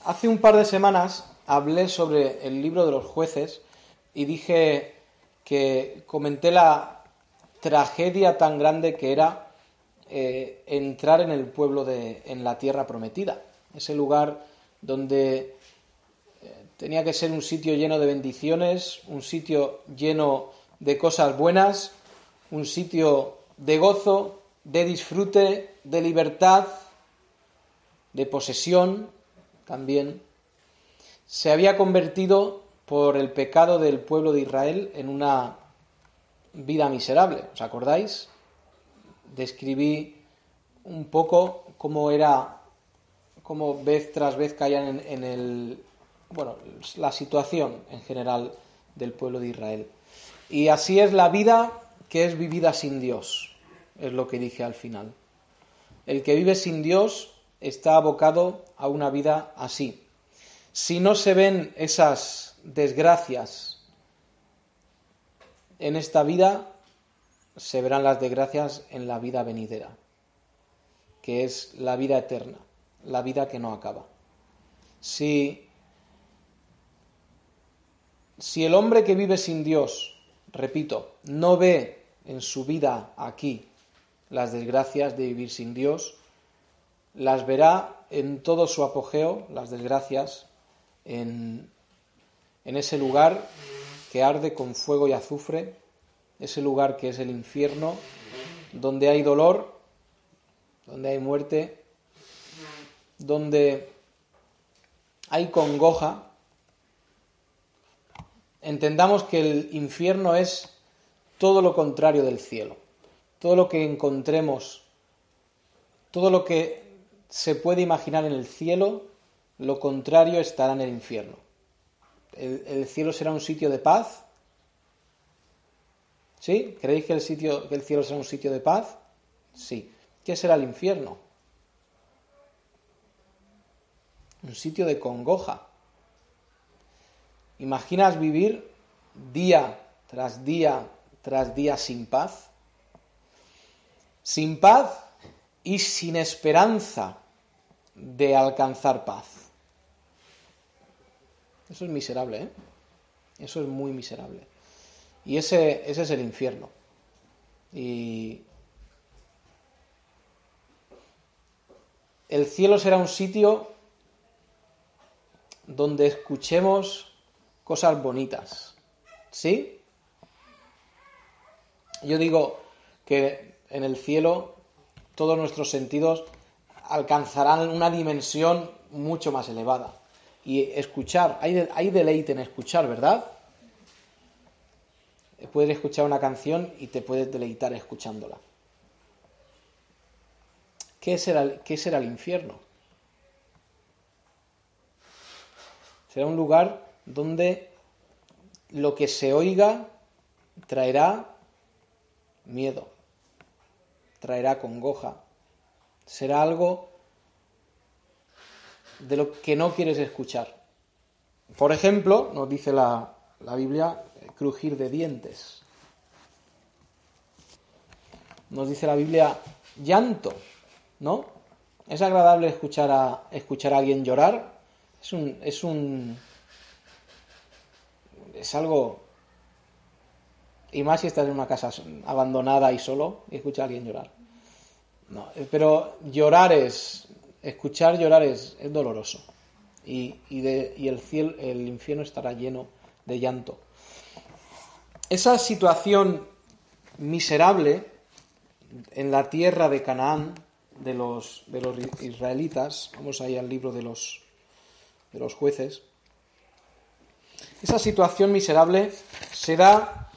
Hace un par de semanas hablé sobre el libro de los jueces y dije que comenté la tragedia tan grande que era entrar en el pueblo en la tierra prometida, ese lugar donde tenía que ser un sitio lleno de bendiciones, un sitio lleno de cosas buenas, un sitio de gozo, de disfrute, de libertad, de posesión también. Se había convertido por el pecado del pueblo de Israel en una vida miserable. ¿Os acordáis? Describí un poco cómo era, cómo vez tras vez caían la situación en general del pueblo de Israel. Y así es la vida que es vivida sin Dios, es lo que dije al final. El que vive sin Dios está abocado a una vida así. Si no se ven esas desgracias en esta vida, se verán las desgracias en la vida venidera, que es la vida eterna, la vida que no acaba. Si el hombre que vive sin Dios, repito, no ve en su vida aquí las desgracias de vivir sin Dios, las verá en todo su apogeo, las desgracias, en ese lugar que arde con fuego y azufre, ese lugar que es el infierno, donde hay dolor, donde hay muerte, donde hay congoja. Entendamos que el infierno es todo lo contrario del cielo. Todo lo que encontremos, todo lo que se puede imaginar en el cielo, lo contrario estará en el infierno. ¿El cielo será un sitio de paz? ¿Sí? ¿Creéis que el cielo será un sitio de paz? Sí. ¿Qué será el infierno? Un sitio de congoja. ¿Imaginas vivir día tras día tras día sin paz? Sin paz y sin esperanza de alcanzar paz. Eso es miserable, ¿eh? Eso es muy miserable. Y ese es el infierno. Y el cielo será un sitio donde escuchemos cosas bonitas. ¿Sí? Yo digo que en el cielo todos nuestros sentidos alcanzarán una dimensión mucho más elevada. Y escuchar, hay deleite en escuchar, ¿verdad? Puedes escuchar una canción y te puedes deleitar escuchándola. ¿Qué será el infierno? Será un lugar donde lo que se oiga traerá miedo, traerá congoja. Será algo de lo que no quieres escuchar. Por ejemplo, nos dice la Biblia, crujir de dientes. Nos dice la Biblia, llanto, ¿no? ¿Es agradable escuchar a alguien llorar? Es algo... Y más si estás en una casa abandonada y solo y escuchas a alguien llorar. No, pero escuchar llorar es doloroso. Y el infierno estará lleno de llanto. Esa situación miserable en la tierra de Canaán de los israelitas, vamos ahí al libro de los jueces, esa situación miserable será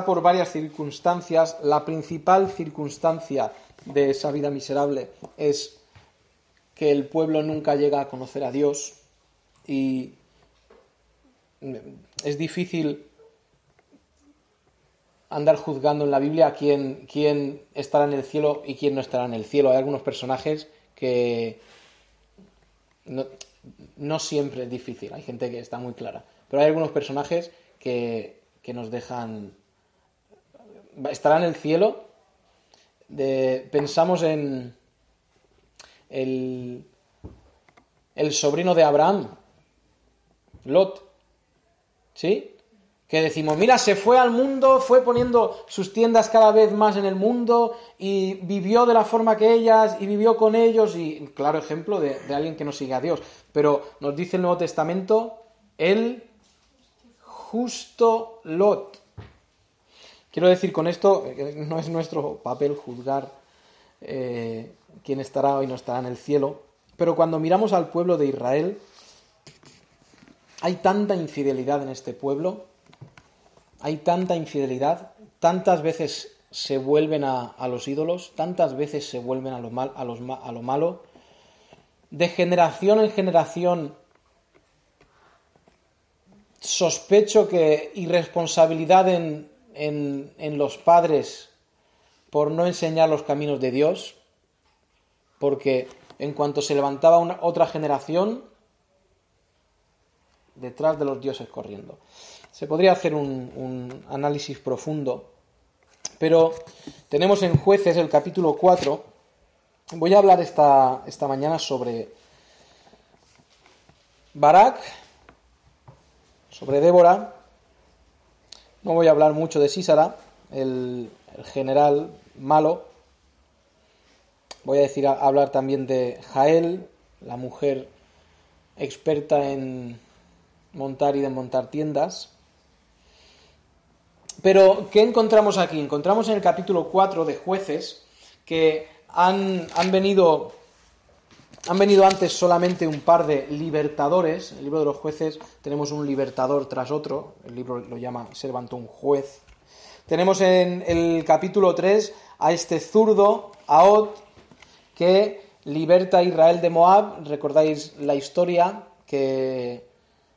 por varias circunstancias. La principal circunstancia de esa vida miserable es que el pueblo nunca llega a conocer a Dios y es difícil andar juzgando en la Biblia quién estará en el cielo y quién no estará en el cielo. Hay algunos personajes que no siempre es difícil, hay gente que está muy clara, pero hay algunos personajes que nos dejan... ¿Estará en el cielo? Pensamos en el sobrino de Abraham, Lot, ¿sí? Que decimos, mira, se fue al mundo, fue poniendo sus tiendas cada vez más en el mundo y vivió de la forma que ellas y vivió con ellos, y claro ejemplo de alguien que no sigue a Dios. Pero nos dice el Nuevo Testamento, el justo Lot. Quiero decir con esto, no es nuestro papel juzgar quién estará o no estará en el cielo, pero cuando miramos al pueblo de Israel, hay tanta infidelidad en este pueblo, hay tanta infidelidad, tantas veces se vuelven a los ídolos, tantas veces se vuelven a lo malo, de generación en generación. Sospecho que irresponsabilidad en los padres por no enseñar los caminos de Dios, porque en cuanto se levantaba otra generación, detrás de los dioses corriendo. Se podría hacer un análisis profundo, pero tenemos en Jueces el capítulo 4. Voy a hablar esta mañana sobre Barak, sobre Débora. No voy a hablar mucho de Sísara, el general malo. Voy a hablar también de Jael, la mujer experta en montar y desmontar tiendas. Pero, ¿qué encontramos aquí? Encontramos en el capítulo 4 de Jueces que han venido antes solamente un par de libertadores. En el libro de los jueces tenemos un libertador tras otro. El libro lo llama Ser ante un juez. Tenemos en el capítulo 3 a este zurdo, Ahod, que liberta a Israel de Moab. Recordáis la historia, que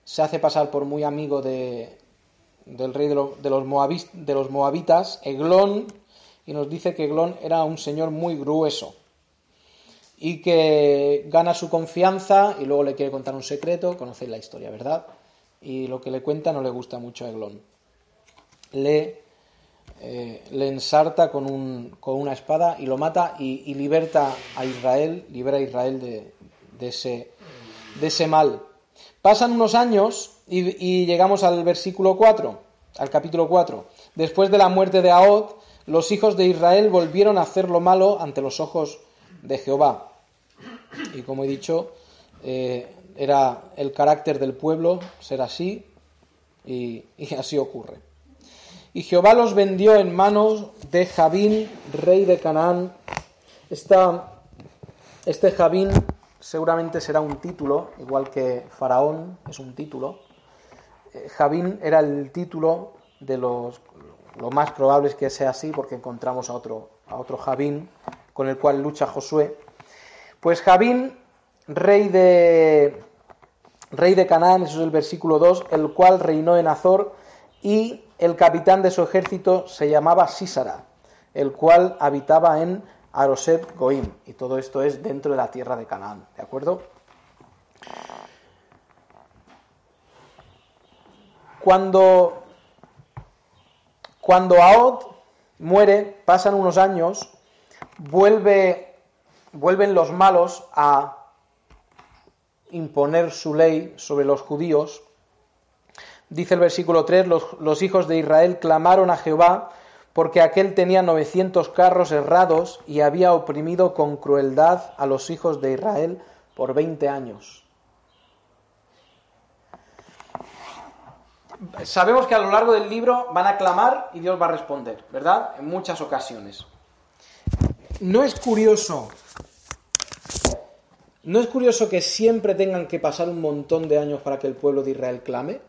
se hace pasar por muy amigo del rey de los moabitas, Eglón, y nos dice que Eglón era un señor muy grueso y que gana su confianza y luego le quiere contar un secreto. Conocéis la historia, ¿verdad? Y lo que le cuenta no le gusta mucho a Eglón. Le ensarta con una espada y lo mata y libera a Israel de ese mal. Pasan unos años y llegamos al versículo 4, al capítulo 4. Después de la muerte de Ahod, los hijos de Israel volvieron a hacer lo malo ante los ojos de Jehová. Y como he dicho, era el carácter del pueblo ser así, y así ocurre. Y Jehová los vendió en manos de Jabín, rey de Canaán. Este Jabín seguramente será un título, igual que Faraón es un título. Jabín era el título de lo más probable es que sea así, porque encontramos a otro Jabín con el cual lucha Josué. Pues Jabín, rey de Canaán, eso es el versículo 2, el cual reinó en Azor, y el capitán de su ejército se llamaba Sísara, el cual habitaba en Aroset Goim. Y todo esto es dentro de la tierra de Canaán, ¿de acuerdo? Cuando Ahod muere, pasan unos años, vuelven los malos a imponer su ley sobre los judíos. Dice el versículo 3, los hijos de Israel clamaron a Jehová porque aquél tenía 900 carros herrados y había oprimido con crueldad a los hijos de Israel por 20 años. Sabemos que a lo largo del libro van a clamar y Dios va a responder, ¿verdad? En muchas ocasiones. ¿No es curioso que siempre tengan que pasar un montón de años para que el pueblo de Israel clame?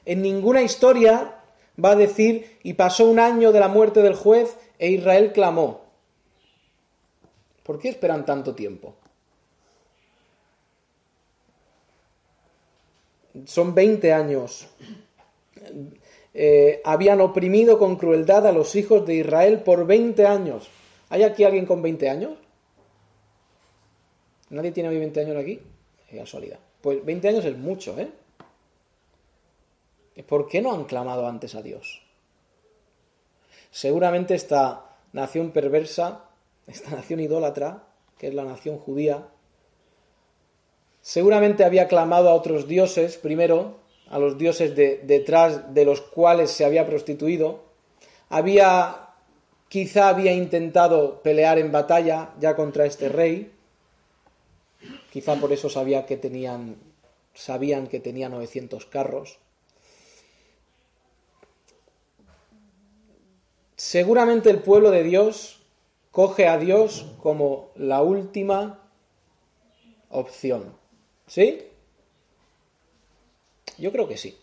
En ninguna historia va a decir, y pasó un año de la muerte del juez e Israel clamó. ¿Por qué esperan tanto tiempo? Son 20 años. Habían oprimido con crueldad a los hijos de Israel por 20 años. ¿Hay aquí alguien con 20 años? ¿Nadie tiene 20 años aquí? Casualidad. Pues 20 años es mucho, ¿eh? ¿Por qué no han clamado antes a Dios? Seguramente esta nación perversa, esta nación idólatra, que es la nación judía, seguramente había clamado a otros dioses primero, a los dioses detrás de los cuales se había prostituido, quizá había intentado pelear en batalla ya contra este rey, quizá por eso sabían que tenía 900 carros. Seguramente el pueblo de Dios coge a Dios como la última opción. ¿Sí? Yo creo que sí.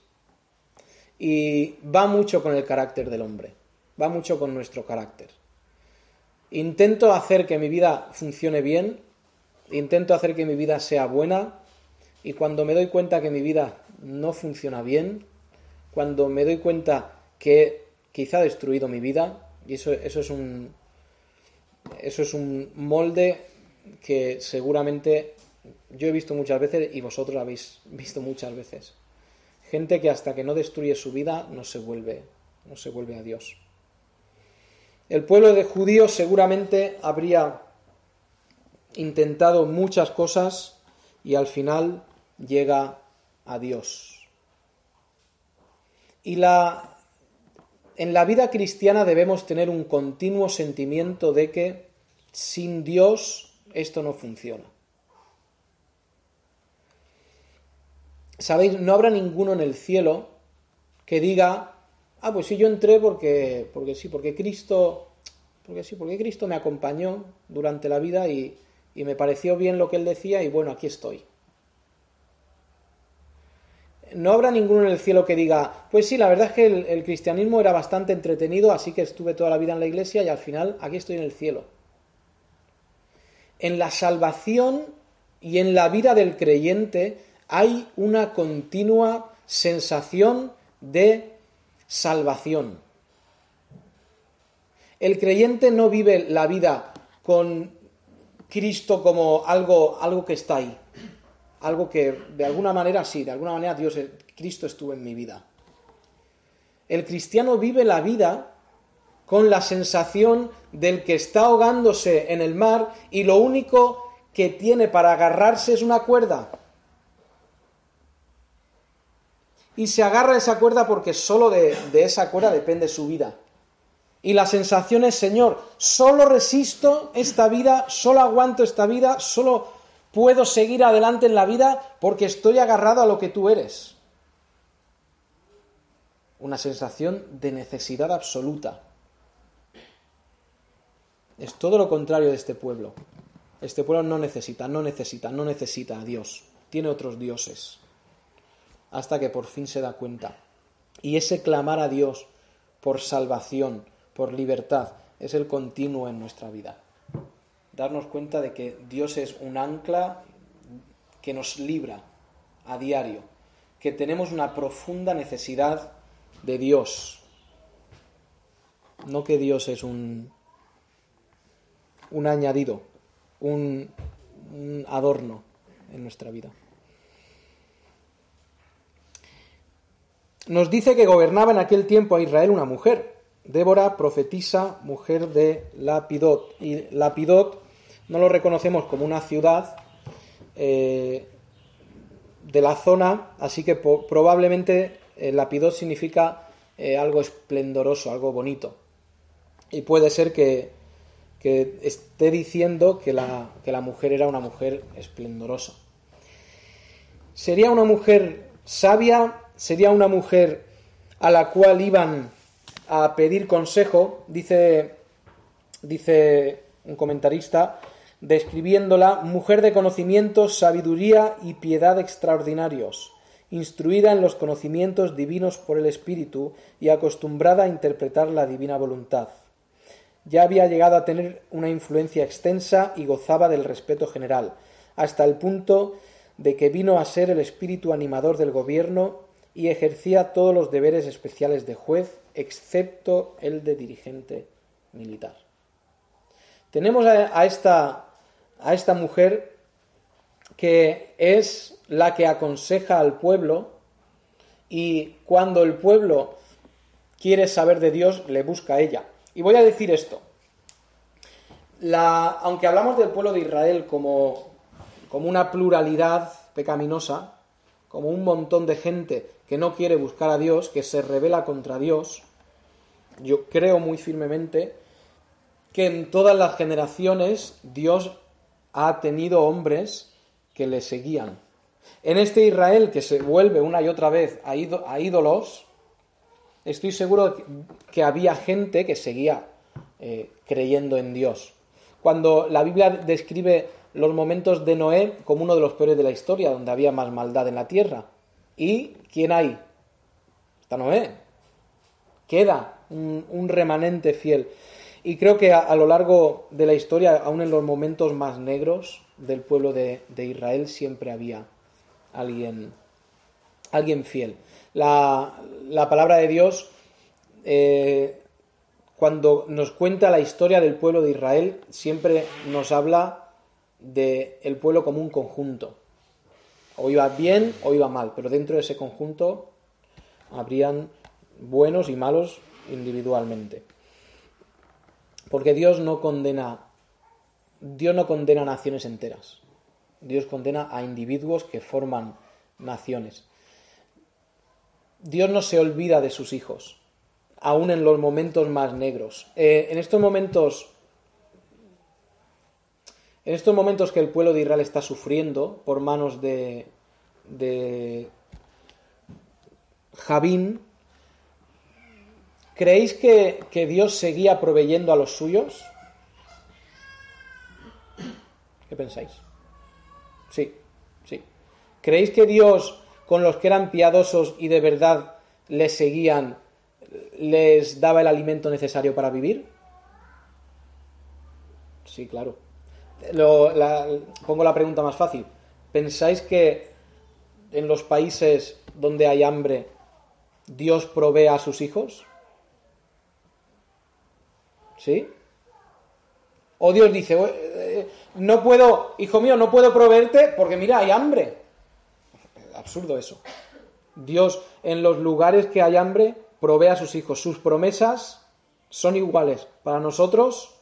Y va mucho con el carácter del hombre, va mucho con nuestro carácter. Intento hacer que mi vida funcione bien, intento hacer que mi vida sea buena, y cuando me doy cuenta que mi vida no funciona bien, cuando me doy cuenta que quizá he destruido mi vida, y eso es un molde que seguramente yo he visto muchas veces y vosotros habéis visto muchas veces. Gente que hasta que no destruye su vida no se vuelve a Dios. El pueblo de judíos seguramente habría intentado muchas cosas y al final llega a Dios. Y en la vida cristiana debemos tener un continuo sentimiento de que sin Dios esto no funciona. ¿Sabéis? No habrá ninguno en el cielo que diga, pues sí, yo entré porque Cristo me acompañó durante la vida y me pareció bien lo que él decía y bueno, aquí estoy. No habrá ninguno en el cielo que diga, pues sí, la verdad es que el cristianismo era bastante entretenido, así que estuve toda la vida en la iglesia y al final aquí estoy en el cielo. En la salvación y en la vida del creyente hay una continua sensación de salvación. El creyente no vive la vida con Cristo como algo que está ahí. Algo que de alguna manera Cristo estuvo en mi vida. El cristiano vive la vida con la sensación del que está ahogándose en el mar y lo único que tiene para agarrarse es una cuerda. Y se agarra a esa cuerda porque solo de esa cuerda depende su vida. Y la sensación es, Señor, solo resisto esta vida, solo aguanto esta vida, solo puedo seguir adelante en la vida porque estoy agarrado a lo que tú eres. Una sensación de necesidad absoluta. Es todo lo contrario de este pueblo. Este pueblo no necesita a Dios. Tiene otros dioses. Hasta que por fin se da cuenta. Y ese clamar a Dios por salvación, por libertad, es el continuo en nuestra vida. Darnos cuenta de que Dios es un ancla que nos libra a diario, que tenemos una profunda necesidad de Dios. No que Dios es un añadido, un adorno en nuestra vida. Nos dice que gobernaba en aquel tiempo a Israel una mujer, Débora, profetisa, mujer de Lapidot. Y Lapidot no lo reconocemos como una ciudad de la zona, así que probablemente Lapidot significa algo esplendoroso, algo bonito. Y puede ser que esté diciendo que la mujer era una mujer esplendorosa. Sería una mujer sabia, sería una mujer a la cual iban a pedir consejo, dice un comentarista, describiéndola, mujer de conocimientos, sabiduría y piedad extraordinarios, instruida en los conocimientos divinos por el Espíritu y acostumbrada a interpretar la divina voluntad. Ya había llegado a tener una influencia extensa y gozaba del respeto general, hasta el punto de que vino a ser el espíritu animador del gobierno y ejercía todos los deberes especiales de juez, excepto el de dirigente militar. Tenemos a esta mujer que es la que aconseja al pueblo y cuando el pueblo quiere saber de Dios, le busca a ella. Y voy a decir esto. Aunque hablamos del pueblo de Israel como una pluralidad pecaminosa, como un montón de gente que no quiere buscar a Dios, que se rebela contra Dios, yo creo muy firmemente que en todas las generaciones Dios ha tenido hombres que le seguían. En este Israel que se vuelve una y otra vez a ídolos, estoy seguro que había gente que seguía creyendo en Dios. Cuando la Biblia describe los momentos de Noé como uno de los peores de la historia, donde había más maldad en la tierra. ¿Y quién hay? Está Noé. Queda un remanente fiel. Y creo que a lo largo de la historia, aún en los momentos más negros del pueblo de Israel, siempre había alguien fiel. La palabra de Dios, cuando nos cuenta la historia del pueblo de Israel, siempre nos habla del pueblo como un conjunto. O iba bien o iba mal, pero dentro de ese conjunto habrían buenos y malos individualmente. Porque Dios no condena naciones enteras. Dios condena a individuos que forman naciones. Dios no se olvida de sus hijos, aún en los momentos más negros. En estos momentos que el pueblo de Israel está sufriendo por manos de Jabín, ¿creéis que Dios seguía proveyendo a los suyos? ¿Qué pensáis? Sí. ¿Creéis que Dios, con los que eran piadosos y de verdad les seguían, les daba el alimento necesario para vivir? Sí, claro. Pongo la pregunta más fácil. ¿Pensáis que en los países donde hay hambre, Dios provee a sus hijos? ¿Sí? O Dios dice, no puedo, hijo mío, no puedo proveerte porque mira, hay hambre. Absurdo eso. Dios, en los lugares que hay hambre, provee a sus hijos. Sus promesas son iguales para nosotros,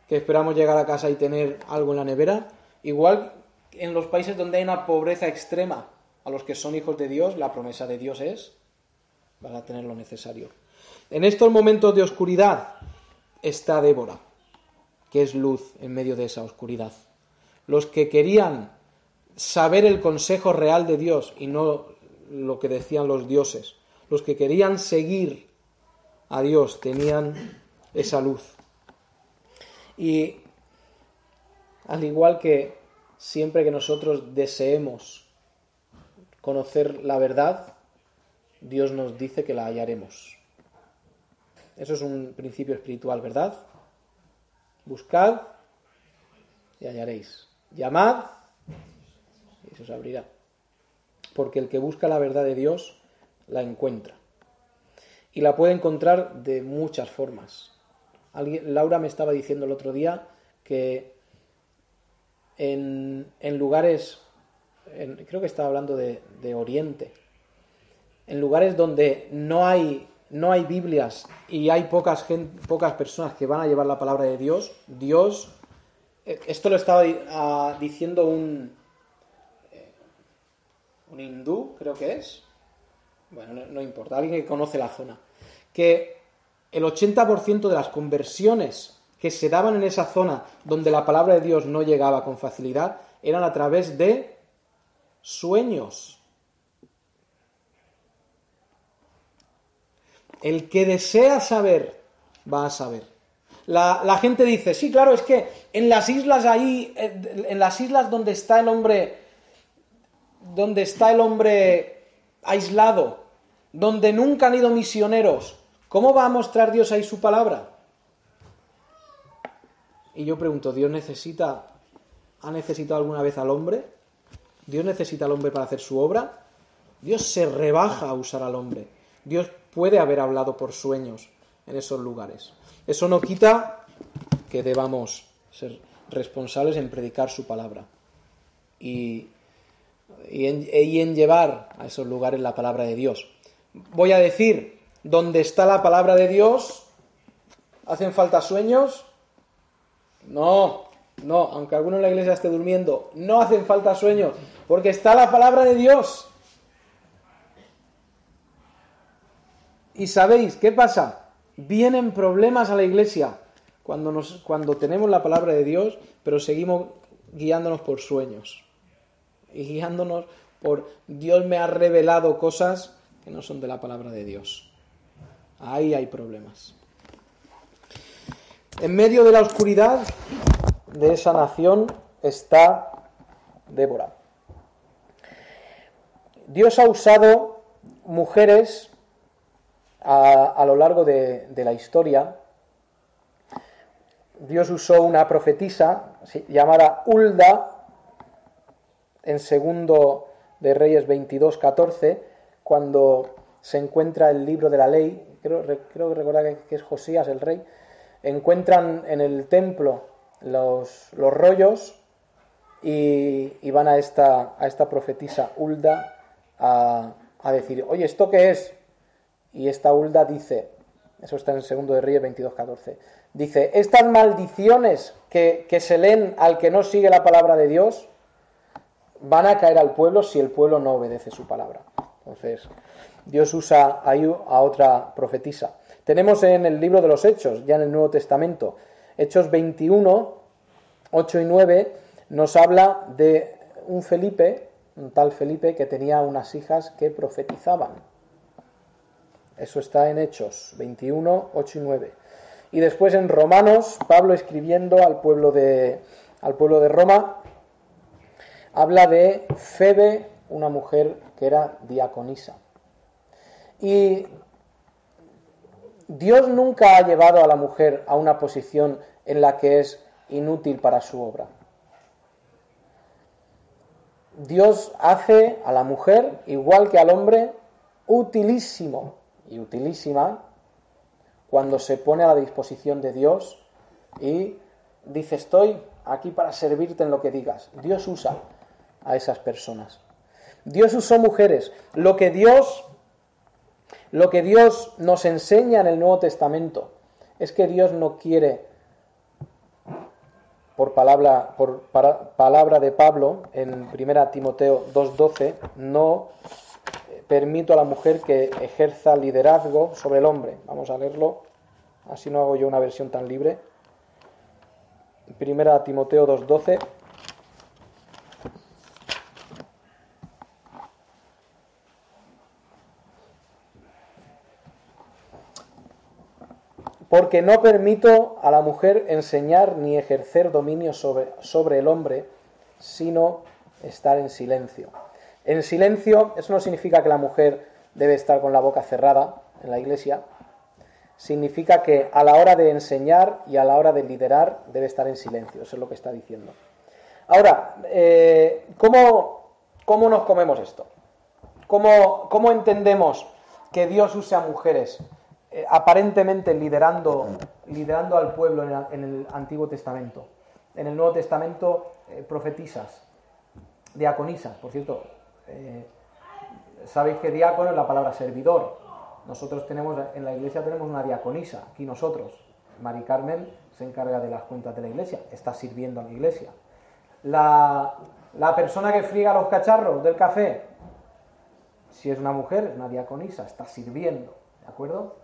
que esperamos llegar a casa y tener algo en la nevera, igual en los países donde hay una pobreza extrema. A los que son hijos de Dios, la promesa de Dios es van a tener lo necesario. En estos momentos de oscuridad está Débora, que es luz en medio de esa oscuridad. Los que querían saber el consejo real de Dios y no lo que decían los dioses, los que querían seguir a Dios tenían esa luz. Y al igual que siempre que nosotros deseemos conocer la verdad, Dios nos dice que la hallaremos. Eso es un principio espiritual, ¿verdad? Buscad y hallaréis. Llamad y se os abrirá. Porque el que busca la verdad de Dios la encuentra. Y la puede encontrar de muchas formas. Laura me estaba diciendo el otro día que en lugares, creo que estaba hablando de Oriente, en lugares donde no hay Biblias y hay pocas personas que van a llevar la palabra de Dios, esto lo estaba diciendo un hindú, creo que es, bueno, no importa, alguien que conoce la zona, que el 80% de las conversiones que se daban en esa zona donde la palabra de Dios no llegaba con facilidad eran a través de sueños. El que desea saber, va a saber. La gente dice, sí, claro, es que en las islas donde está el hombre aislado, donde nunca han ido misioneros, ¿cómo va a mostrar Dios ahí su palabra? Y yo pregunto, ¿Dios ha necesitado alguna vez al hombre? ¿Dios necesita al hombre para hacer su obra? Dios se rebaja a usar al hombre. Dios puede haber hablado por sueños en esos lugares. Eso no quita que debamos ser responsables en predicar su palabra y en llevar a esos lugares la palabra de Dios. Voy a decir, donde está la palabra de Dios, ¿hacen falta sueños? No, aunque alguno en la iglesia esté durmiendo, no hacen falta sueños, porque está la palabra de Dios. ¿Y sabéis qué pasa? Vienen problemas a la iglesia cuando tenemos la palabra de Dios, pero seguimos guiándonos por sueños. Y guiándonos por Dios me ha revelado cosas que no son de la palabra de Dios. Ahí hay problemas. En medio de la oscuridad de esa nación está Débora. Dios ha usado mujeres a lo largo de la historia. Dios usó una profetisa llamada Hulda en segundo de Reyes 22:14, cuando se encuentra el libro de la ley, creo que recordar que es Josías el rey, encuentran en el templo los rollos y van a esta profetisa Hulda a decir, oye, ¿esto qué es? Y esta Hulda dice, eso está en segundo de Reyes 22:14, dice, estas maldiciones que se leen al que no sigue la palabra de Dios van a caer al pueblo si el pueblo no obedece su palabra. Entonces, Dios usa ahí a otra profetisa. Tenemos en el libro de los Hechos, ya en el Nuevo Testamento, Hechos 21, 8 y 9, nos habla de un Felipe, un tal Felipe, que tenía unas hijas que profetizaban. Eso está en Hechos 21, 8 y 9. Y después en Romanos, Pablo escribiendo al pueblo de Roma, habla de Febe, una mujer que era diaconisa. Y Dios nunca ha llevado a la mujer a una posición en la que es inútil para su obra. Dios hace a la mujer, igual que al hombre, utilísimo y utilísima cuando se pone a la disposición de Dios y dice, estoy aquí para servirte en lo que digas. Dios usa a esas personas. Dios usó mujeres. Lo que Dios nos enseña en el Nuevo Testamento es que Dios no quiere, por palabra de Pablo, en 1 Timoteo 2:12, no permito a la mujer que ejerza liderazgo sobre el hombre. Vamos a leerlo, así no hago yo una versión tan libre. 1 Timoteo 2:12. Porque no permito a la mujer enseñar ni ejercer dominio sobre el hombre, sino estar en silencio. En silencio, eso no significa que la mujer debe estar con la boca cerrada en la iglesia, significa que a la hora de enseñar y a la hora de liderar debe estar en silencio, eso es lo que está diciendo. Ahora, ¿cómo nos comemos esto? ¿Cómo entendemos que Dios use a mujeres aparentemente liderando al pueblo en el Antiguo Testamento? En el Nuevo Testamento, profetisas, diaconisas, por cierto. Sabéis que diácono es la palabra servidor. Nosotros en la iglesia tenemos una diaconisa, aquí nosotros. Mari Carmen se encarga de las cuentas de la iglesia, está sirviendo a la iglesia. La persona que friega los cacharros del café, si es una mujer, es una diaconisa, está sirviendo, ¿de acuerdo?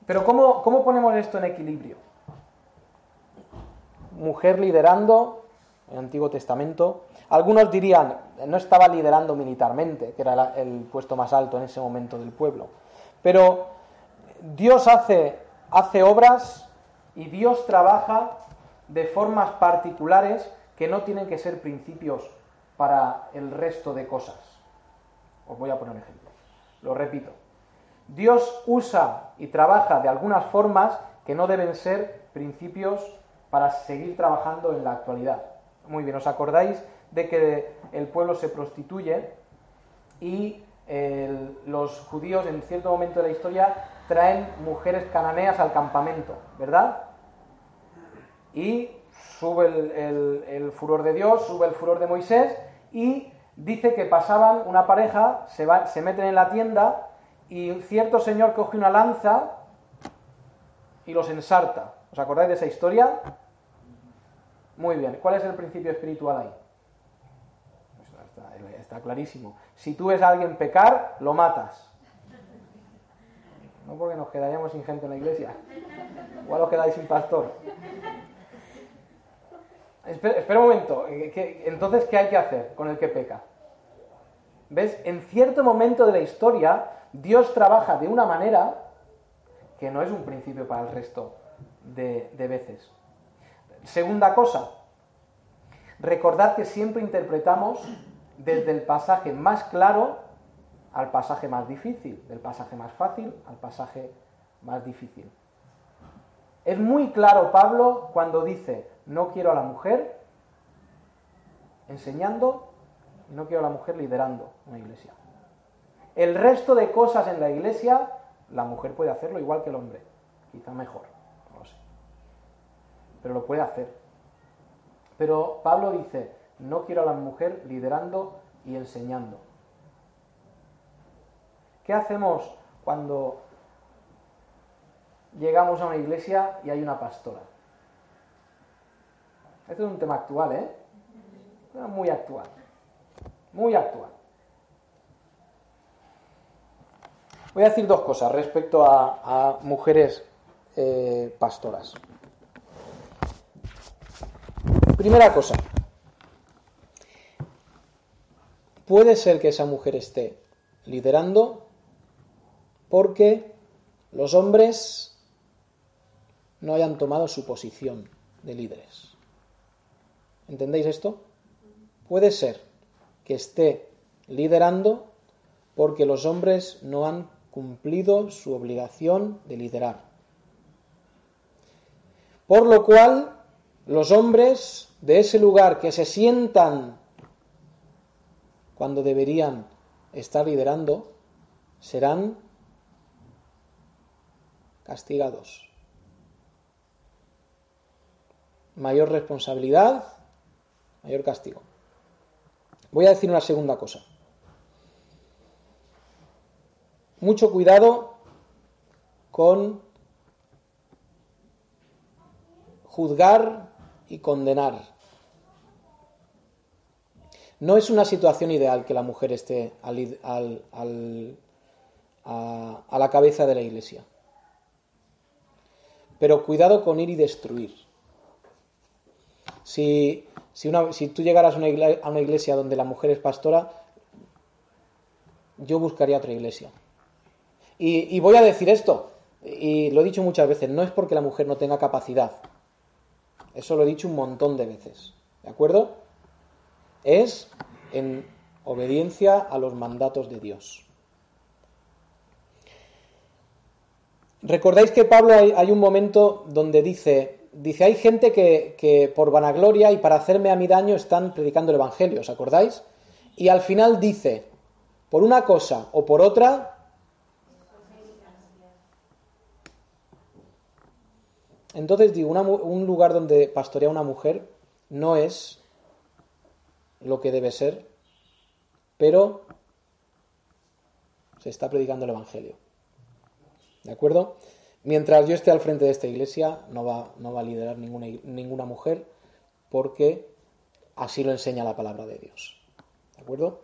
Pero ¿cómo ponemos esto en equilibrio? Mujer liderando en el Antiguo Testamento. Algunos dirían, no estaba liderando militarmente, que era el puesto más alto en ese momento del pueblo. Pero Dios hace obras y Dios trabaja de formas particulares que no tienen que ser principios para el resto de cosas. Os voy a poner un ejemplo. Lo repito. Dios usa y trabaja de algunas formas que no deben ser principios para seguir trabajando en la actualidad. Muy bien, ¿os acordáis de que el pueblo se prostituye y los judíos en cierto momento de la historia traen mujeres cananeas al campamento, ¿verdad? Y sube el furor de Dios, sube el furor de Moisés y dice que pasaban una pareja, se meten en la tienda y cierto señor coge una lanza y los ensarta. ¿Os acordáis de esa historia? Muy bien. ¿Cuál es el principio espiritual ahí? Está clarísimo. Si tú ves a alguien pecar, lo matas. No porque nos quedaríamos sin gente en la iglesia. Igual os quedáis sin pastor. Espera un momento. Entonces, ¿qué hay que hacer con el que peca? ¿Ves? En cierto momento de la historia, Dios trabaja de una manera que no es un principio para el resto de veces. Segunda cosa, recordad que siempre interpretamos desde el pasaje más claro al pasaje más difícil, del pasaje más fácil al pasaje más difícil. Es muy claro Pablo cuando dice, no quiero a la mujer enseñando y no quiero a la mujer liderando una iglesia. El resto de cosas en la iglesia, la mujer puede hacerlo igual que el hombre, quizá mejor, no lo sé, pero lo puede hacer. Pero Pablo dice, no quiero a la mujer liderando y enseñando. ¿Qué hacemos cuando llegamos a una iglesia y hay una pastora? Este es un tema actual, ¿eh? Muy actual. Muy actual. Voy a decir dos cosas respecto a mujeres pastoras. Primera cosa. Puede ser que esa mujer esté liderando porque los hombres no hayan tomado su posición de líderes. ¿Entendéis esto? Puede ser que esté liderando porque los hombres no han cumplido su obligación de liderar. Por lo cual, los hombres de ese lugar que se sientan cuando deberían estar liderando, serán castigados. Mayor responsabilidad, mayor castigo. Voy a decir una segunda cosa. Mucho cuidado con juzgar y condenar. No es una situación ideal que la mujer esté a la cabeza de la iglesia. Pero cuidado con ir y destruir. Si tú llegaras a una iglesia donde la mujer es pastora, yo buscaría otra iglesia. Y voy a decir esto, y lo he dicho muchas veces, no es porque la mujer no tenga capacidad. Eso lo he dicho un montón de veces. ¿De acuerdo? Es en obediencia a los mandatos de Dios. ¿Recordáis que Pablo hay un momento donde dice hay gente que por vanagloria y para hacerme a mí daño están predicando el evangelio, ¿os acordáis? Y al final dice, por una cosa o por otra, entonces digo, un lugar donde pastorea una mujer no es lo que debe ser, pero se está predicando el evangelio. ¿De acuerdo? Mientras yo esté al frente de esta iglesia, no va a liderar ninguna mujer, porque así lo enseña la palabra de Dios. ¿De acuerdo?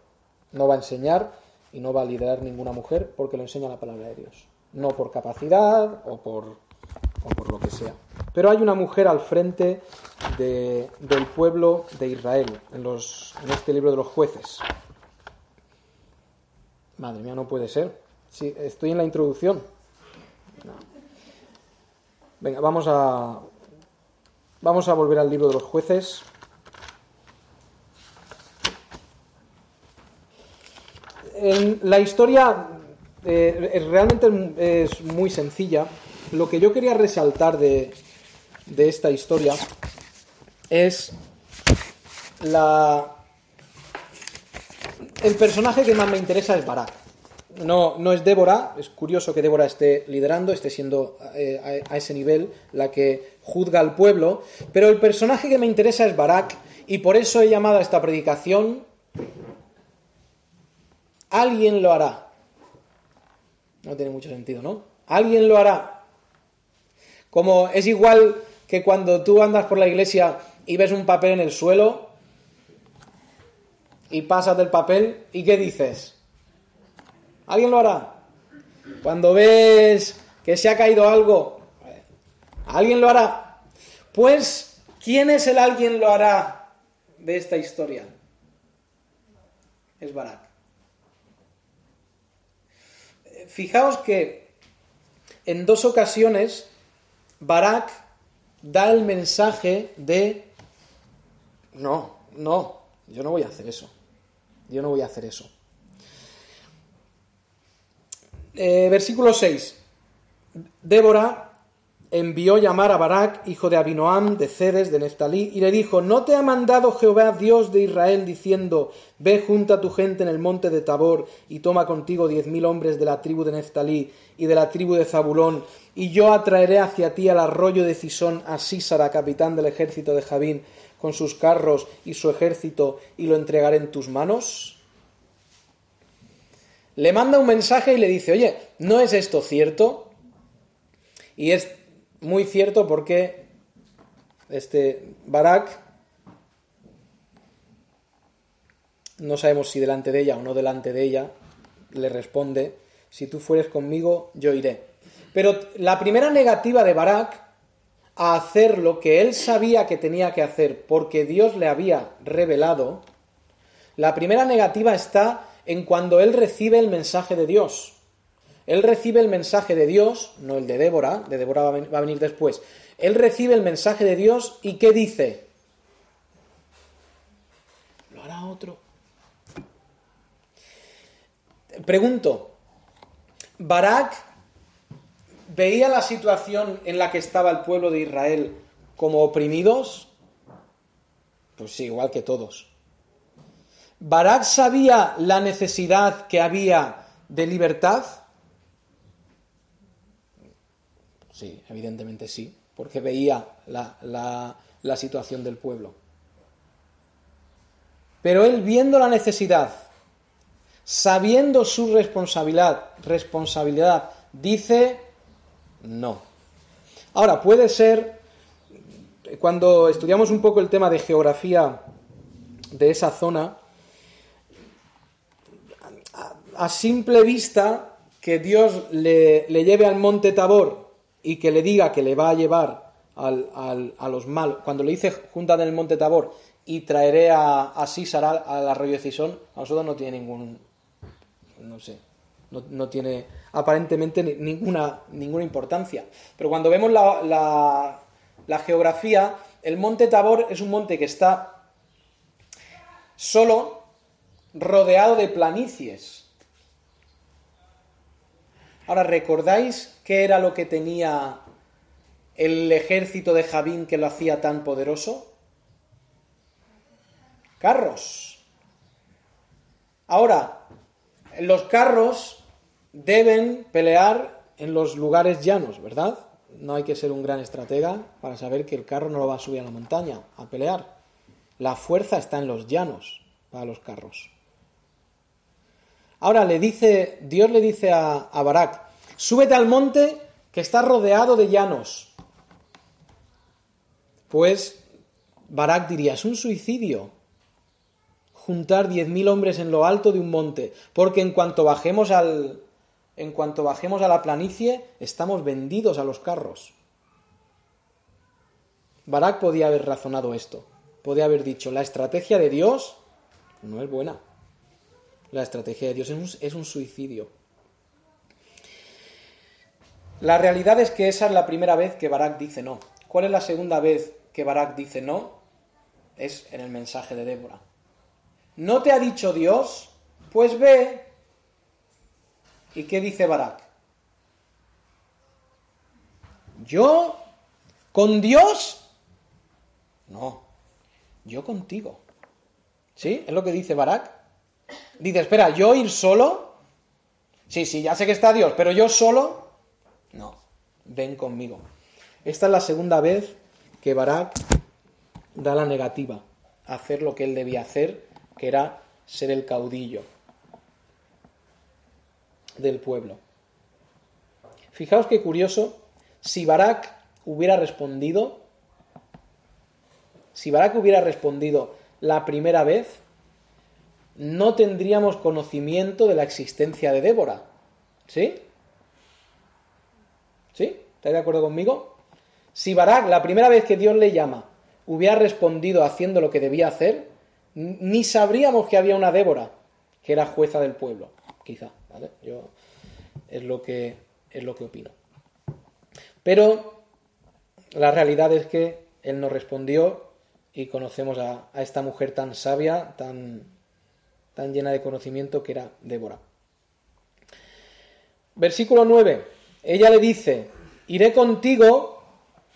No va a enseñar y no va a liderar ninguna mujer porque lo enseña la palabra de Dios. No por capacidad o por lo que sea. Pero hay una mujer al frente del pueblo de Israel, en este libro de los jueces. Madre mía, no puede ser. Sí, estoy en la introducción. No. Venga, vamos a volver al libro de los jueces. La historia realmente es muy sencilla. Lo que yo quería resaltar de esta historia es el personaje que más me interesa es Barak. No es Débora. Es curioso que Débora esté liderando, esté siendo a ese nivel la que juzga al pueblo, pero el personaje que me interesa es Barak, y por eso he llamado a esta predicación Alguien lo hará. No tiene mucho sentido, ¿no? Alguien lo hará. Como es igual que cuando tú andas por la iglesia y ves un papel en el suelo y pasas del papel, ¿y qué dices? ¿Alguien lo hará? Cuando ves que se ha caído algo, ¿alguien lo hará? Pues, ¿quién es el alguien lo hará de esta historia? Es Barak. Fijaos que en 2 ocasiones Barak da el mensaje de no, yo no voy a hacer eso. Versículo 6. Débora envió llamar a Barak, hijo de Abinoam, de Cedes, de Neftalí, y le dijo: ¿No te ha mandado Jehová, Dios de Israel, diciendo: ve, junta a tu gente en el monte de Tabor, y toma contigo 10.000 hombres de la tribu de Neftalí y de la tribu de Zabulón, y yo atraeré hacia ti al arroyo de Cisón a Sísara, capitán del ejército de Jabín, con sus carros y su ejército, y lo entregaré en tus manos? Le manda un mensaje y le dice: oye, ¿no es esto cierto? Y es muy cierto porque Barak, no sabemos si delante de ella o no delante de ella, le responde: si tú fueres conmigo, yo iré. Pero la primera negativa de Barak a hacer lo que él sabía que tenía que hacer porque Dios le había revelado, la primera negativa está en cuando él recibe el mensaje de Dios. Él recibe el mensaje de Dios, no el de Débora va a venir después. Él recibe el mensaje de Dios y ¿qué dice? Lo hará otro. Pregunto, ¿Barak veía la situación en la que estaba el pueblo de Israel como oprimidos? Pues sí, igual que todos. ¿Barak sabía la necesidad que había de libertad? Sí, evidentemente sí, porque veía la situación del pueblo. Pero él, viendo la necesidad, sabiendo su responsabilidad, dice no. Ahora, puede ser, cuando estudiamos un poco el tema de geografía de esa zona, a simple vista, que Dios le lleve al monte Tabor y que le diga que le va a llevar a los malos, cuando le dice junta en el monte Tabor y traeré a Sísara al arroyo de Cisón, a nosotros no tiene ningún, no sé, no tiene aparentemente ninguna importancia. Pero cuando vemos la geografía, el monte Tabor es un monte que está solo, rodeado de planicies. Ahora, ¿recordáis qué era lo que tenía el ejército de Jabín que lo hacía tan poderoso? Carros. Ahora, los carros deben pelear en los lugares llanos, ¿verdad? No hay que ser un gran estratega para saber que el carro no lo va a subir a la montaña a pelear. La fuerza está en los llanos para los carros. Ahora Dios le dice a Barak: súbete al monte que está rodeado de llanos. Pues Barak diría: es un suicidio juntar 10.000 hombres en lo alto de un monte, porque en cuanto bajemos a la planicie, estamos vendidos a los carros. Barak podía haber razonado esto, podía haber dicho: la estrategia de Dios no es buena. La estrategia de Dios es un suicidio. La realidad es que esa es la primera vez que Barak dice no. ¿Cuál es la segunda vez que Barak dice no? Es en el mensaje de Débora. ¿No te ha dicho Dios? Pues ve. ¿Y qué dice Barak? ¿Yo? ¿Con Dios? No, yo contigo. ¿Sí? Es lo que dice Barak. Dice: espera, ¿yo ir solo? Sí, ya sé que está Dios, pero ¿yo solo? No, ven conmigo. Esta es la segunda vez que Barak da la negativa a hacer lo que él debía hacer, que era ser el caudillo del pueblo. Fijaos qué curioso, si Barak hubiera respondido, la primera vez, no tendríamos conocimiento de la existencia de Débora. ¿Sí? ¿Sí? ¿Estáis de acuerdo conmigo? Si Barak, la primera vez que Dios le llama, hubiera respondido haciendo lo que debía hacer, ni sabríamos que había una Débora, que era jueza del pueblo, quizá, ¿vale? Es lo que opino. Pero la realidad es que él no respondió y conocemos a esta mujer tan sabia, tan llena de conocimiento, que era Débora. Versículo 9. Ella le dice: iré contigo,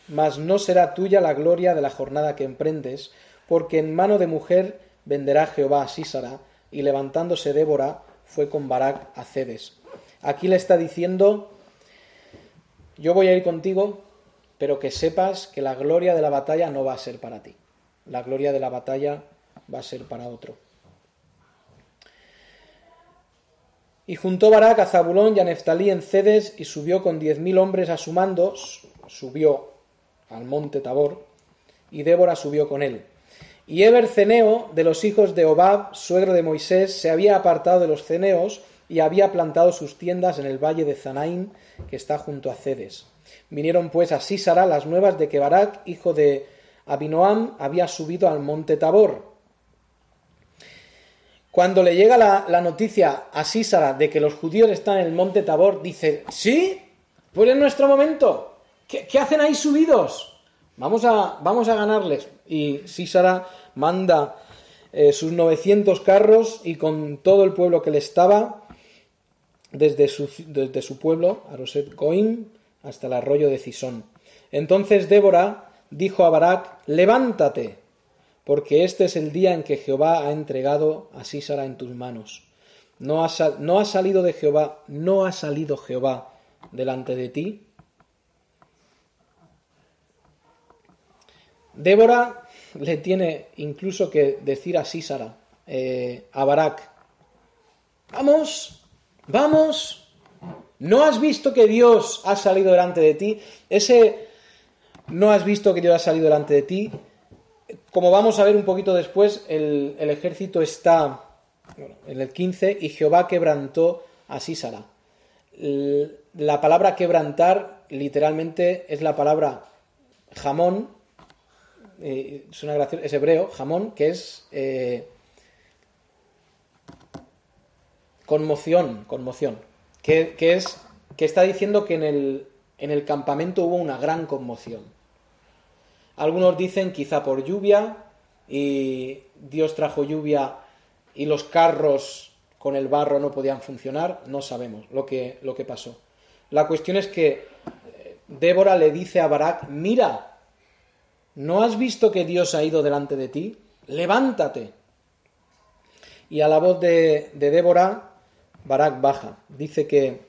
mas no será tuya la gloria de la jornada que emprendes, porque en mano de mujer venderá Jehová a Sísara. Y levantándose Débora, fue con Barak a Cedes. Aquí le está diciendo: yo voy a ir contigo, pero que sepas que la gloria de la batalla no va a ser para ti. La gloria de la batalla va a ser para otro. Y juntó Barak a Zabulón y a Neftalí en Cedes, y subió con 10.000 hombres a su mando, subió al monte Tabor, y Débora subió con él. Y Heber ceneo, de los hijos de Hobab, suegro de Moisés, se había apartado de los ceneos y había plantado sus tiendas en el valle de Zanaim, que está junto a Cedes. Vinieron pues a Sísara las nuevas de que Barak, hijo de Abinoam, había subido al monte Tabor. Cuando le llega la noticia a Sísara de que los judíos están en el monte Tabor, dice: ¿sí? Pues es nuestro momento. ¿Qué hacen ahí subidos? Vamos a ganarles. Y Sísara manda sus 900 carros y con todo el pueblo que le estaba, desde su pueblo, Aroset Goim, hasta el arroyo de Cisón. Entonces Débora dijo a Barak: levántate, porque este es el día en que Jehová ha entregado a Sísara en tus manos. No ha salido Jehová delante de ti. Débora le tiene incluso que decir a Sísara, a Barak: vamos, ¿no has visto que Dios ha salido delante de ti? Ese no has visto que Dios ha salido delante de ti, como vamos a ver un poquito después, el ejército está en el 15, y Jehová quebrantó a Sísara. La palabra quebrantar literalmente es la palabra jamón, es hebreo, jamón, que es conmoción, que está diciendo que en el campamento hubo una gran conmoción. Algunos dicen quizá por lluvia, y Dios trajo lluvia y los carros con el barro no podían funcionar. No sabemos lo que pasó. La cuestión es que Débora le dice a Barak: mira, ¿no has visto que Dios ha ido delante de ti? Levántate. Y a la voz de Débora, Barak baja. Dice que: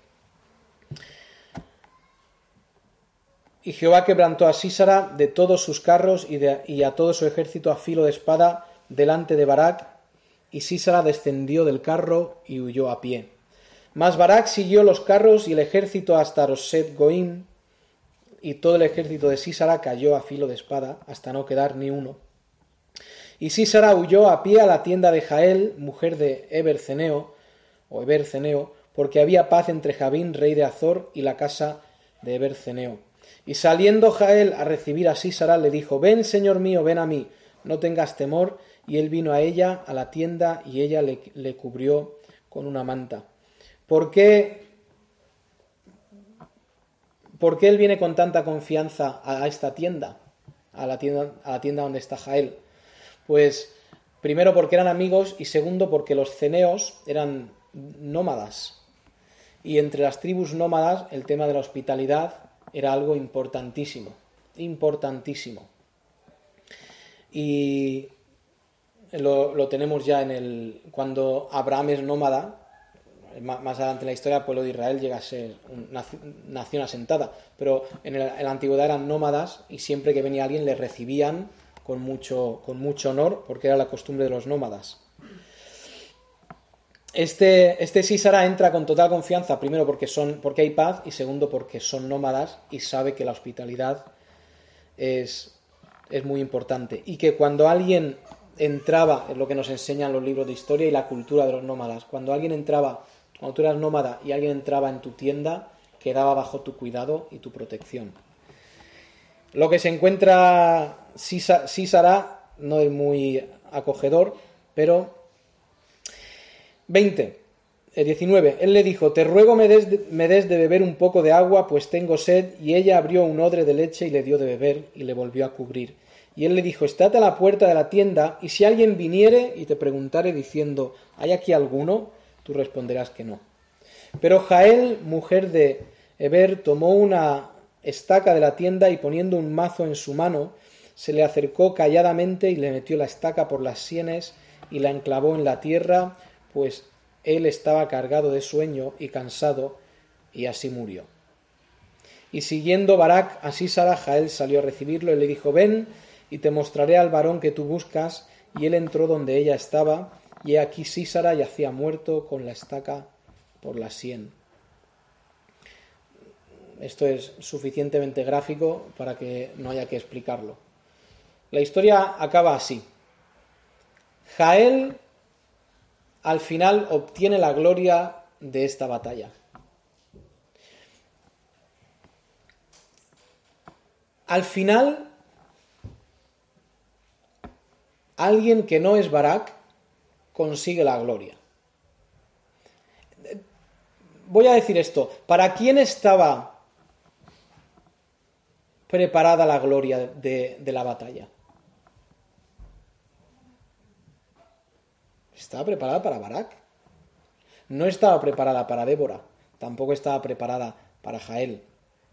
y Jehová quebrantó a Sísara de todos sus carros y a todo su ejército a filo de espada delante de Barak, y Sísara descendió del carro y huyó a pie. Mas Barak siguió los carros y el ejército hasta Aroset Goim, y todo el ejército de Sísara cayó a filo de espada hasta no quedar ni uno. Y Sísara huyó a pie a la tienda de Jael, mujer de Heber ceneo, porque había paz entre Jabín, rey de Azor, y la casa de Heber ceneo. Y saliendo Jael a recibir a Sísara, le dijo: ven, señor mío, ven a mí, no tengas temor. Y él vino a ella, a la tienda, y ella le cubrió con una manta. ¿Por qué él viene con tanta confianza a esta tienda? A la tienda donde está Jael. Pues primero porque eran amigos, y segundo porque los ceneos eran nómadas. Y entre las tribus nómadas el tema de la hospitalidad era algo importantísimo. Y lo tenemos ya cuando Abraham es nómada. Más adelante en la historia el pueblo de Israel llega a ser una nación asentada, pero en la antigüedad eran nómadas, y siempre que venía alguien le recibían con mucho honor, porque era la costumbre de los nómadas. Este Sísara entra con total confianza, primero porque hay paz, y segundo porque son nómadas y sabe que la hospitalidad es muy importante. Y que cuando alguien entraba, es lo que nos enseñan los libros de historia y la cultura de los nómadas, cuando tú eras nómada y alguien entraba en tu tienda, quedaba bajo tu cuidado y tu protección. Lo que se encuentra Sísara no es muy acogedor, pero 19. Él le dijo: te ruego me des de beber un poco de agua, pues tengo sed. Y ella abrió un odre de leche y le dio de beber y le volvió a cubrir. Y él le dijo: estate a la puerta de la tienda, y si alguien viniere y te preguntare diciendo: ¿hay aquí alguno?, tú responderás que no. Pero Jael, mujer de Heber, tomó una estaca de la tienda y poniendo un mazo en su mano, se le acercó calladamente y le metió la estaca por las sienes y la enclavó en la tierra, pues él estaba cargado de sueño y cansado, y así murió. Y siguiendo Barak a Sísara, Jael salió a recibirlo y le dijo: ven y te mostraré al varón que tú buscas. Y él entró donde ella estaba, y he aquí Sísara yacía muerto con la estaca por la sien. Esto es suficientemente gráfico para que no haya que explicarlo. La historia acaba así. Jael al final obtiene la gloria de esta batalla. Al final, alguien que no es Barak consigue la gloria. Voy a decir esto: ¿para quién estaba preparada la gloria de la batalla? Estaba preparada para Barak. No estaba preparada para Débora. Tampoco estaba preparada para Jael.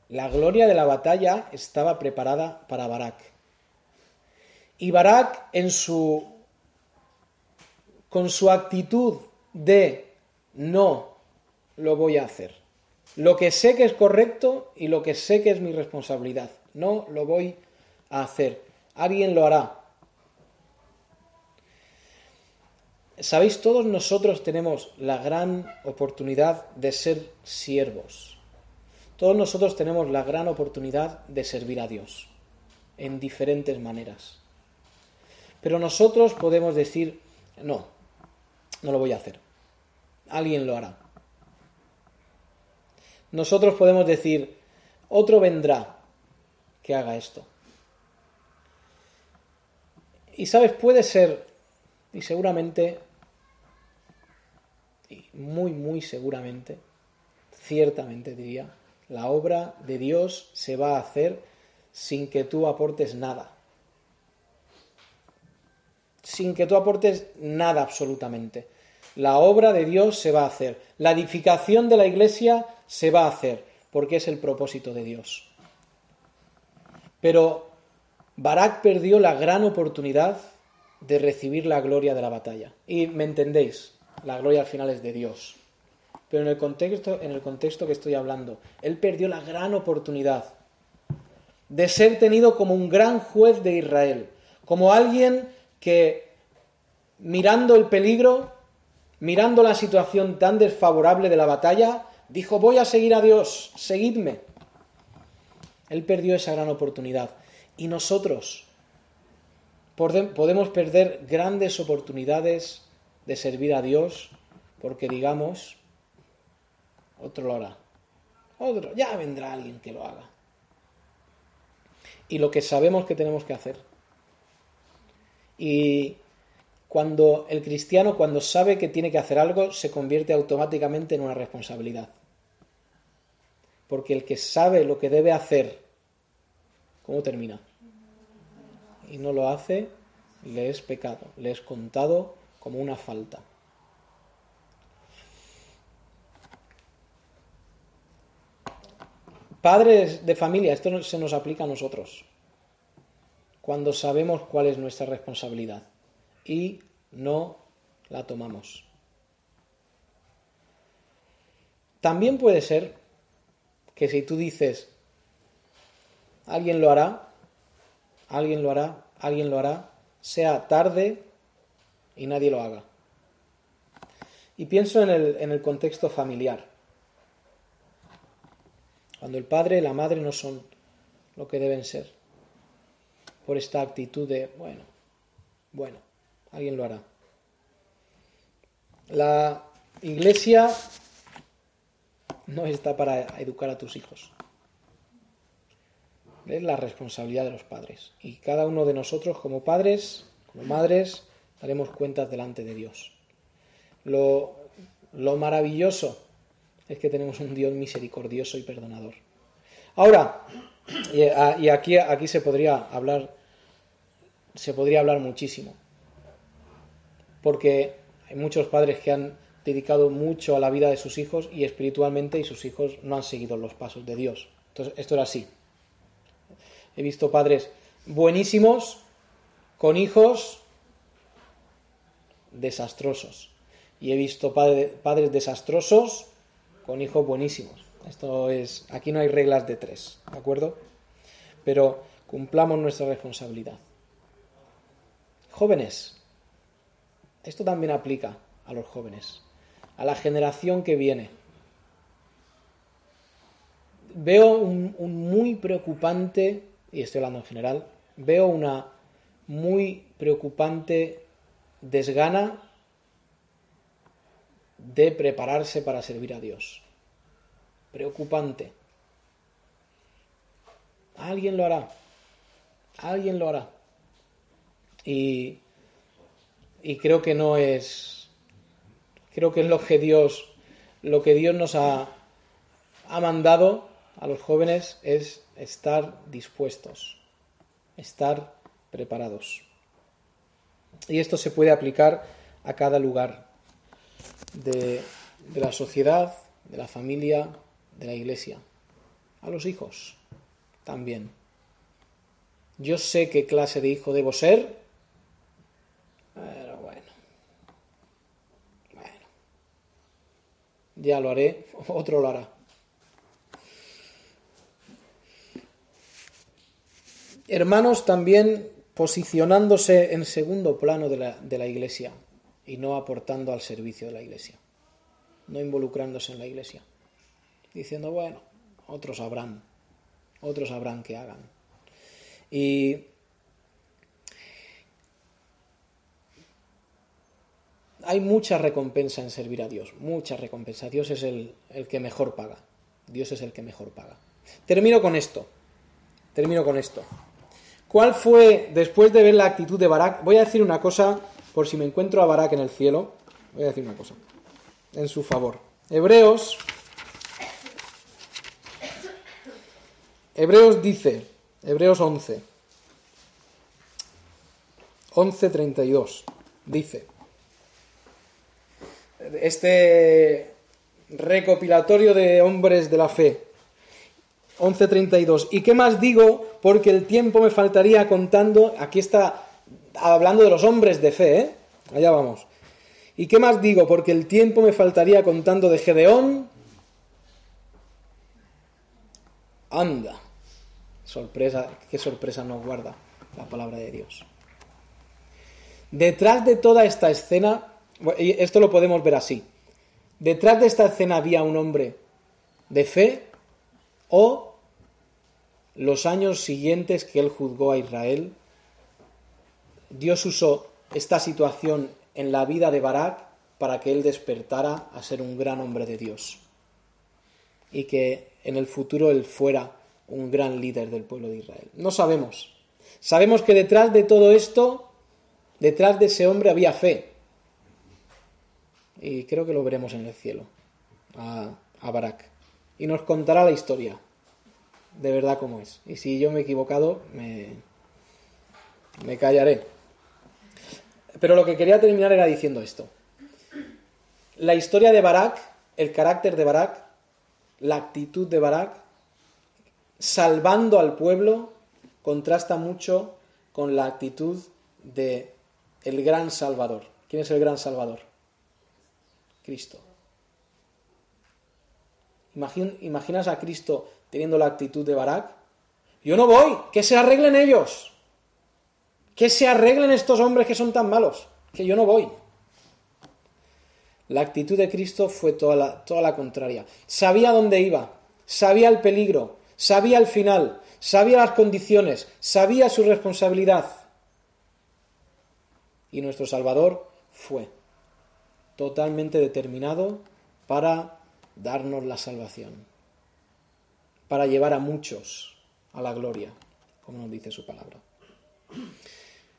La gloria de la batalla estaba preparada para Barak. Y Barak, con su actitud de no lo voy a hacer, lo que sé que es correcto y lo que sé que es mi responsabilidad, no lo voy a hacer, alguien lo hará. Sabéis, todos nosotros tenemos la gran oportunidad de ser siervos. Todos nosotros tenemos la gran oportunidad de servir a Dios en diferentes maneras. Pero nosotros podemos decir: no lo voy a hacer, alguien lo hará. Nosotros podemos decir: otro vendrá que haga esto. Y sabes, puede ser, y seguramente, y muy, muy seguramente, ciertamente diría, la obra de Dios se va a hacer sin que tú aportes nada. Sin que tú aportes nada absolutamente. La obra de Dios se va a hacer. La edificación de la iglesia se va a hacer, porque es el propósito de Dios. Pero Barak perdió la gran oportunidad de recibir la gloria de la batalla. Y me entendéis, la gloria al final es de Dios. Pero en el contexto que estoy hablando, él perdió la gran oportunidad de ser tenido como un gran juez de Israel, como alguien que, mirando el peligro, mirando la situación tan desfavorable de la batalla, dijo: voy a seguir a Dios, seguidme. Él perdió esa gran oportunidad. Y nosotros podemos perder grandes oportunidades de servir a Dios porque digamos: otro lo hará, ya vendrá alguien que lo haga. Y lo que sabemos que tenemos que hacer. Y cuando el cristiano, cuando sabe que tiene que hacer algo, se convierte automáticamente en una responsabilidad. Porque el que sabe lo que debe hacer, ¿cómo termina? Y no lo hace, le es pecado, le es contado como una falta. Padres de familia, esto se nos aplica a nosotros, cuando sabemos cuál es nuestra responsabilidad y no la tomamos. También puede ser que si tú dices: alguien lo hará, alguien lo hará, alguien lo hará, sea tarde y nadie lo haga. Y pienso en el contexto familiar. Cuando el padre y la madre no son lo que deben ser. por esta actitud de, bueno, alguien lo hará. La iglesia no está para educar a tus hijos. Es la responsabilidad de los padres. Y cada uno de nosotros, como padres, como madres, daremos cuentas delante de Dios. Lo maravilloso es que tenemos un Dios misericordioso y perdonador. Ahora, y aquí se podría hablar muchísimo, porque hay muchos padres que han dedicado mucho a la vida de sus hijos y espiritualmente, y sus hijos no han seguido los pasos de Dios. Entonces, esto era así. He visto padres buenísimos con hijos desastrosos. Y he visto padres desastrosos con hijos buenísimos. Aquí no hay reglas de tres, ¿de acuerdo? Pero cumplamos nuestra responsabilidad. Jóvenes, esto también aplica a los jóvenes, a la generación que viene. Veo un muy preocupante, y estoy hablando en general, veo una muy preocupante desgana de prepararse para servir a Dios. Preocupante. Alguien lo hará. Alguien lo hará. Y creo que no es... Creo que es lo que Dios nos ha mandado a los jóvenes, es estar dispuestos, estar preparados. Y esto se puede aplicar a cada lugar de la sociedad, de la familia, de la iglesia. A los hijos también. Yo sé qué clase de hijo debo ser, pero bueno, ya lo haré, otro lo hará. Hermanos también posicionándose en segundo plano de la iglesia y no aportando al servicio de la iglesia, no involucrándose en la iglesia, diciendo, bueno, otros sabrán qué hagan. Y hay mucha recompensa en servir a Dios, mucha recompensa. Dios es el que mejor paga. Dios es el que mejor paga. Termino con esto. ¿Cuál fue, después de ver la actitud de Barak? Voy a decir una cosa, por si me encuentro a Barak en el cielo, voy a decir una cosa, en su favor. Hebreos dice, Hebreos 11:32, dice, este recopilatorio de hombres de la fe, 11:32, ¿y qué más digo? Porque el tiempo me faltaría contando, aquí está hablando de los hombres de fe, allá vamos. ¿Y qué más digo? Porque el tiempo me faltaría contando de Gedeón. Anda, sorpresa, qué sorpresa nos guarda la palabra de Dios. Detrás de toda esta escena, esto lo podemos ver así, detrás de esta escena había un hombre de fe, o los años siguientes que él juzgó a Israel, Dios usó esta situación en la vida de Barak para que él despertara a ser un gran hombre de Dios y que en el futuro él fuera un gran líder del pueblo de Israel. No sabemos. Sabemos que detrás de todo esto, detrás de ese hombre había fe. Y creo que lo veremos en el cielo, a Barak. Y nos contará la historia, de verdad como es. Y si yo me he equivocado, me callaré. Pero lo que quería terminar era diciendo esto. La historia de Barak, el carácter de Barak, la actitud de Barak, salvando al pueblo, contrasta mucho con la actitud de el gran Salvador. ¿Quién es el gran Salvador? Cristo. ¿Imaginas a Cristo teniendo la actitud de Barak? Yo no voy, que se arreglen ellos. Que se arreglen estos hombres que son tan malos, que yo no voy. La actitud de Cristo fue toda la contraria. Sabía dónde iba, sabía el peligro, sabía el final, sabía las condiciones, sabía su responsabilidad. Y nuestro Salvador fue totalmente determinado para darnos la salvación, para llevar a muchos a la gloria, como nos dice su palabra.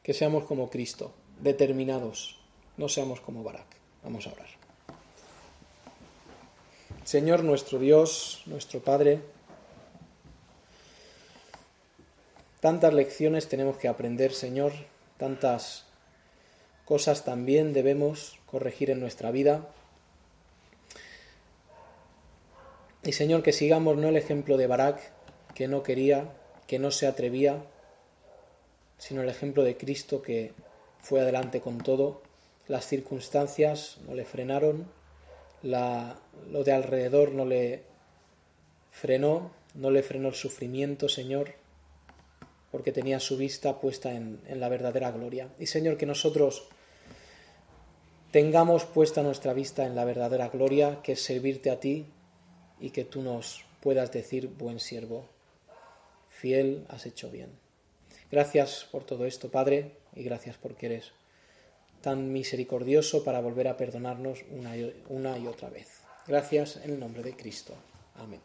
Que seamos como Cristo, determinados, no seamos como Barak. Vamos a orar. Señor nuestro Dios, nuestro Padre, tantas lecciones tenemos que aprender, Señor, tantas cosas también debemos corregir en nuestra vida. Y Señor, que sigamos no el ejemplo de Barak, que no quería, que no se atrevía, sino el ejemplo de Cristo, que fue adelante con todo. Las circunstancias no le frenaron, lo de alrededor no le frenó el sufrimiento, Señor, porque tenía su vista puesta en la verdadera gloria. Y Señor, que nosotros tengamos puesta nuestra vista en la verdadera gloria, que es servirte a ti, y que tú nos puedas decir: buen siervo, fiel, has hecho bien. Gracias por todo esto, Padre, y gracias porque eres tan misericordioso para volver a perdonarnos una y otra vez. Gracias en el nombre de Cristo. Amén.